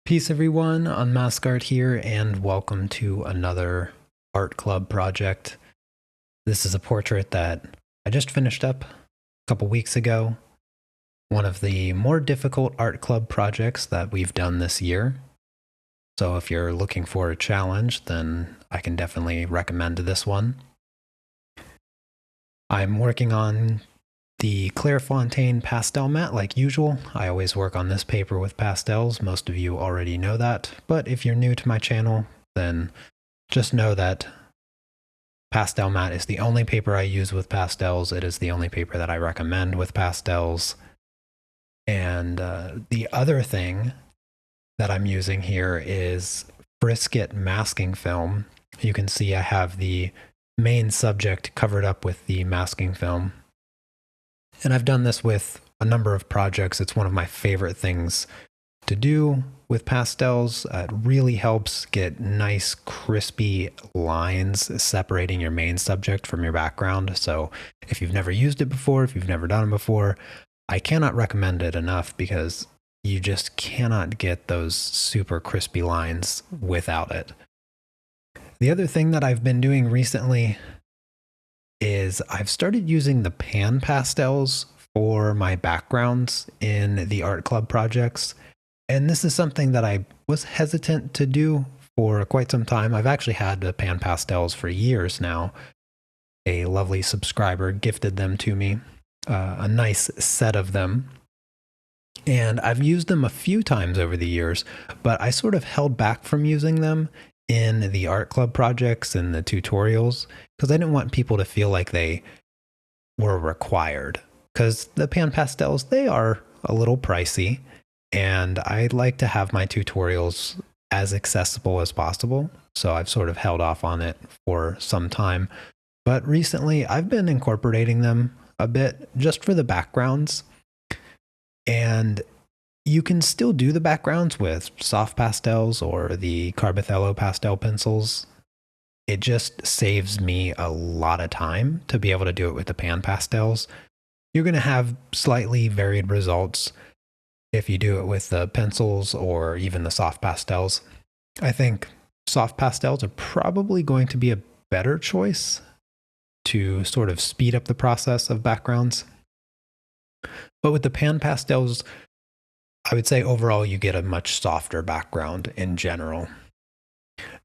Peace everyone, Unmask Art here, and welcome to another art club project. This is a portrait that I just finished up a couple weeks ago. One of the more difficult art club projects that we've done this year. So if you're looking for a challenge, then I can definitely recommend this one. I'm working on the Clairefontaine pastel mat like usual. I always work on this paper with pastels. Most of you already know that. But if you're new to my channel, then just know that pastel mat is the only paper I use with pastels. It is the only paper that I recommend with pastels. And the other thing that I'm using here is Frisket masking film. You can see I have the main subject covered up with the masking film. And I've done this with a number of projects. It's one of my favorite things to do with pastels. It really helps get nice, crispy lines separating your main subject from your background. So if you've never used it before, if you've never done it before, I cannot recommend it enough because you just cannot get those super crispy lines without it. The other thing that I've been doing recently is I've started using the pan pastels for my backgrounds in the art club projects. And this is something that I was hesitant to do for quite some time. I've actually had the pan pastels for years now. A lovely subscriber gifted them to me, a nice set of them. And I've used them a few times over the years, but I sort of held back from using them in the art club projects and the tutorials because I didn't want people to feel like they were required, because the pan pastels, they are a little pricey and I like to have my tutorials as accessible as possible. So I've sort of held off on it for some time, but recently I've been incorporating them a bit just for the backgrounds. And you can still do the backgrounds with soft pastels or the Carbothello pastel pencils. It just saves me a lot of time to be able to do it with the pan pastels. You're going to have slightly varied results if you do it with the pencils or even the soft pastels. I think soft pastels are probably going to be a better choice to sort of speed up the process of backgrounds. But with the pan pastels, I would say overall you get a much softer background in general.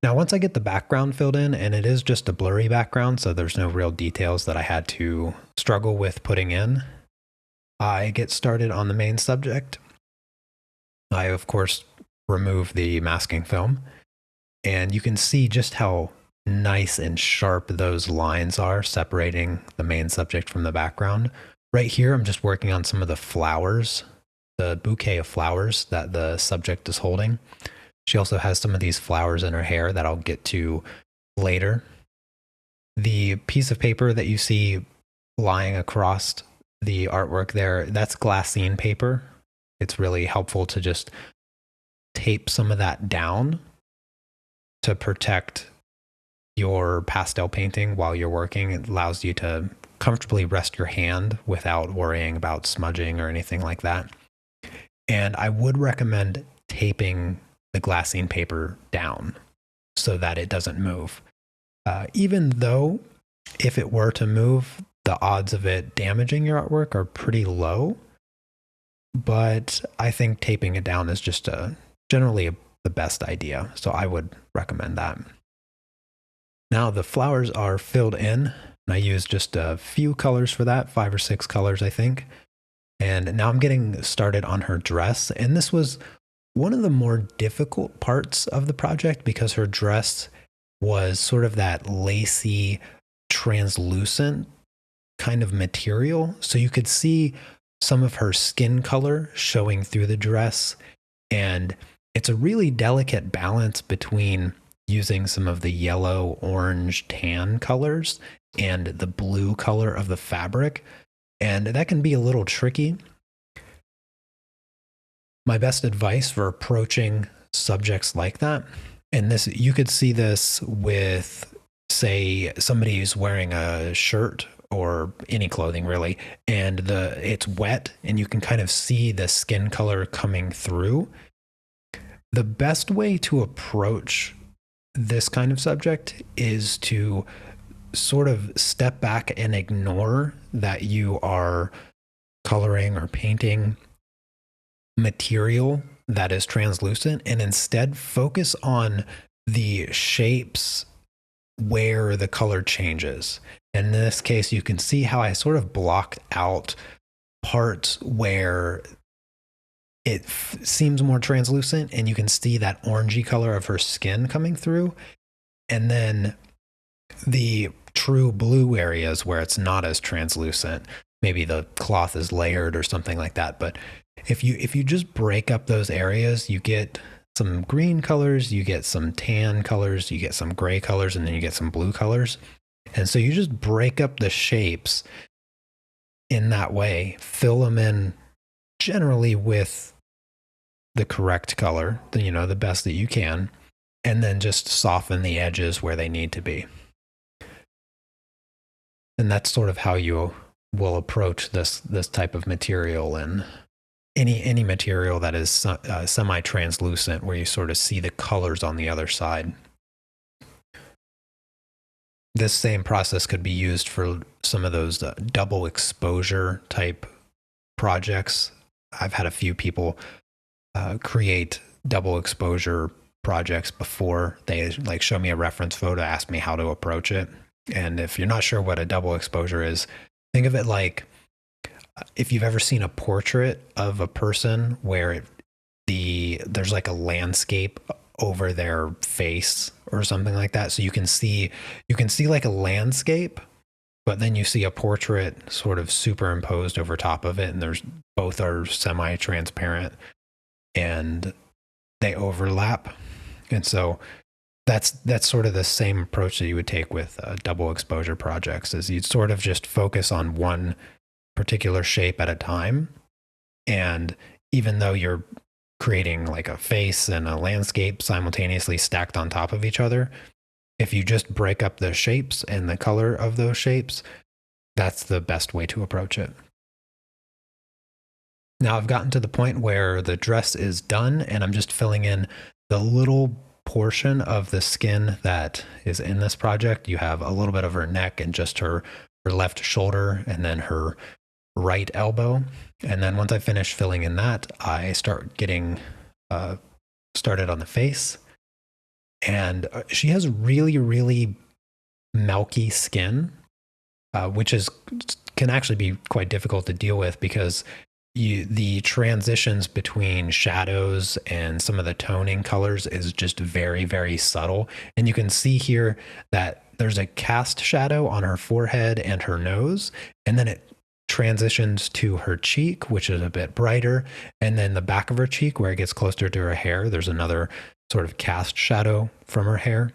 Now, once I get the background filled in, and it is just a blurry background, so there's no real details that I had to struggle with putting in, I get started on the main subject. I, of course, remove the masking film, and you can see just how nice and sharp those lines are separating the main subject from the background. Right here, I'm just working on some of the flowers, the bouquet of flowers that the subject is holding. She also has some of these flowers in her hair that I'll get to later. The piece of paper that you see lying across the artwork there, that's glassine paper. It's really helpful to just tape some of that down to protect your pastel painting while you're working. It allows you to comfortably rest your hand without worrying about smudging or anything like that. And I would recommend taping the glassine paper down so that it doesn't move. Even though if it were to move, the odds of it damaging your artwork are pretty low. But I think taping it down is just generally the best idea. So I would recommend that. Now the flowers are filled in, and I used just a few colors for that, 5 or 6 colors, I think. And now I'm getting started on her dress. And this was one of the more difficult parts of the project because her dress was sort of that lacy, translucent kind of material. So you could see some of her skin color showing through the dress. And it's a really delicate balance between using some of the yellow, orange, tan colors and the blue color of the fabric. And that can be a little tricky. My best advice for approaching subjects like that, and this, you could see this with, say, somebody who's wearing a shirt or any clothing really, and it's wet and you can kind of see the skin color coming through. The best way to approach this kind of subject is to sort of step back and ignore that you are coloring or painting material that is translucent, and instead focus on the shapes where the color changes. And in this case, you can see how I sort of blocked out parts where it seems more translucent, and you can see that orangey color of her skin coming through. And then the true blue areas where it's not as translucent, maybe the cloth is layered or something like that. But if you just break up those areas, you get some green colors, you get some tan colors, you get some gray colors, and then you get some blue colors. And so you just break up the shapes in that way, fill them in generally with the correct color, the best that you can, and then just soften the edges where they need to be. And that's sort of how you will approach this type of material, and any material that is semi-translucent, where you sort of see the colors on the other side. This same process could be used for some of those double exposure type projects. I've had a few people create double exposure projects before. They show me a reference photo, ask me how to approach it. And if you're not sure what a double exposure is, think of it like if you've ever seen a portrait of a person where there's like a landscape over their face or something like that. So you can see like a landscape, but then you see a portrait sort of superimposed over top of it, and both are semi-transparent and they overlap. And so that's sort of the same approach that you would take with double exposure projects, is you'd sort of just focus on one particular shape at a time. And even though you're creating like a face and a landscape simultaneously stacked on top of each other, if you just break up the shapes and the color of those shapes, that's the best way to approach it. Now I've gotten to the point where the dress is done, and I'm just filling in the little portion of the skin that is in this project. You have a little bit of her neck and just her left shoulder, and then her right elbow. And then once I finish filling in that, I start getting started on the face. And she has really, really milky skin, which can actually be quite difficult to deal with, because the transitions between shadows and some of the toning colors is just very, very subtle. And you can see here that there's a cast shadow on her forehead and her nose, and then it transitions to her cheek, which is a bit brighter, and then the back of her cheek, where it gets closer to her hair, there's another sort of cast shadow from her hair.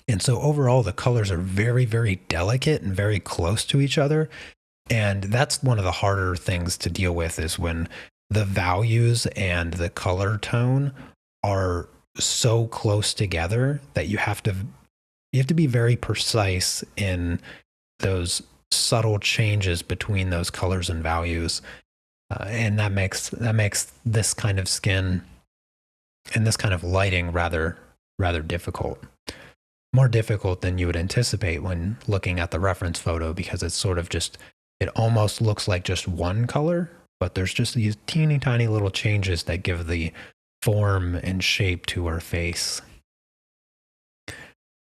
And so overall, the colors are very, very delicate and very close to each other. And that's one of the harder things to deal with, is when the values and the color tone are so close together that you have to be very precise in those subtle changes between those colors and values. And that makes this kind of skin and this kind of lighting rather difficult. More difficult than you would anticipate when looking at the reference photo, because it's sort of just, it almost looks like just one color, but there's just these teeny tiny little changes that give the form and shape to her face.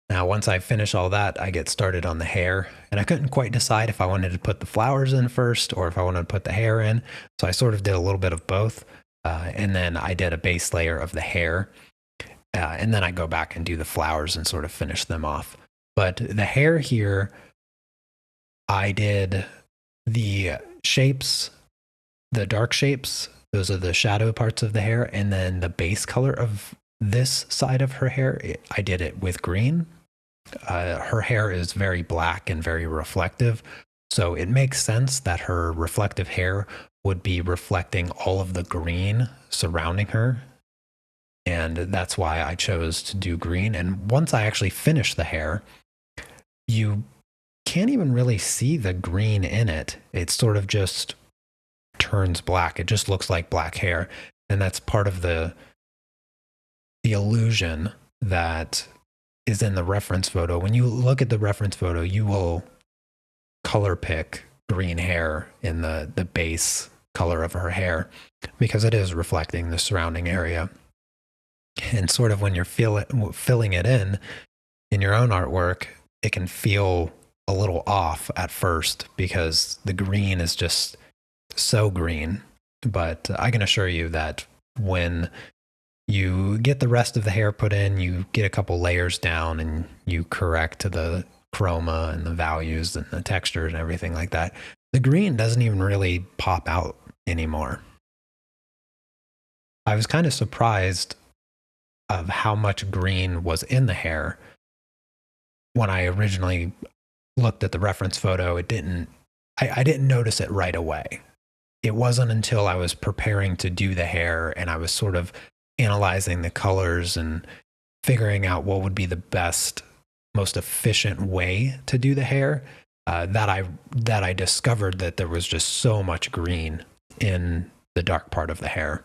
Now, once I finish all that, I get started on the hair, and I couldn't quite decide if I wanted to put the flowers in first or if I wanted to put the hair in. So I sort of did a little bit of both. And then I did a base layer of the hair. And then I go back and do the flowers and sort of finish them off. But the hair here, I did the shapes, the dark shapes. Those are the shadow parts of the hair. And then the base color of this side of her hair, I did it with green. Her hair is very black and very reflective. So it makes sense that her reflective hair would be reflecting all of the green surrounding her. And that's why I chose to do green. And once I actually finish the hair, you can't even really see the green in it. It sort of just turns black. It just looks like black hair. And that's part of the the illusion that is in the reference photo. When you look at the reference photo, you will color pick green hair in the base color of her hair because it is reflecting the surrounding area. And sort of when you're filling it in your own artwork, it can feel a little off at first because the green is just so green. But I can assure you that when you get the rest of the hair put in, you get a couple layers down and you correct the chroma and the values and the texture and everything like that, the green doesn't even really pop out anymore. I was kind of surprised of how much green was in the hair. When I originally looked at the reference photo, I didn't notice it right away. It wasn't until I was preparing to do the hair and I was sort of analyzing the colors and figuring out what would be the best, most efficient way to do the hair, that I discovered that there was just so much green in the dark part of the hair.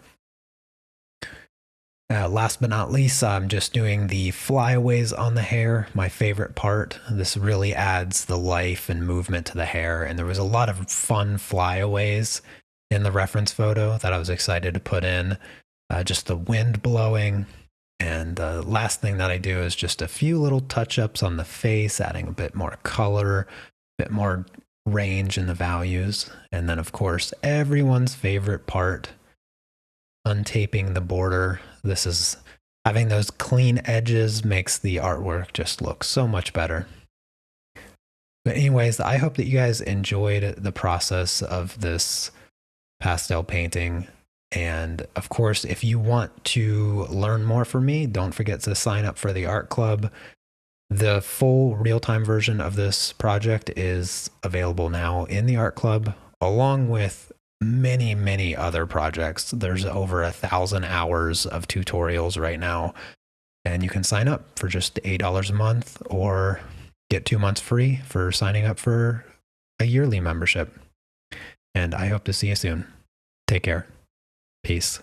Last but not least, I'm just doing the flyaways on the hair, my favorite part. This really adds the life and movement to the hair, and there was a lot of fun flyaways in the reference photo that I was excited to put in. Just the wind blowing, and the last thing that I do is just a few little touch-ups on the face, adding a bit more color, a bit more range in the values, and then of course everyone's favorite part, untaping the border. This is having those clean edges makes the artwork just look so much better. But anyways, I hope that you guys enjoyed the process of this pastel painting. And of course, if you want to learn more from me, don't forget to sign up for the art club. The full real-time version of this project is available now in the art club, along with many other projects. There's over 1,000 hours of tutorials right now, and you can sign up for just $8 a month or get 2 months free for signing up for a yearly membership. And I hope to see you soon. Take care. Peace.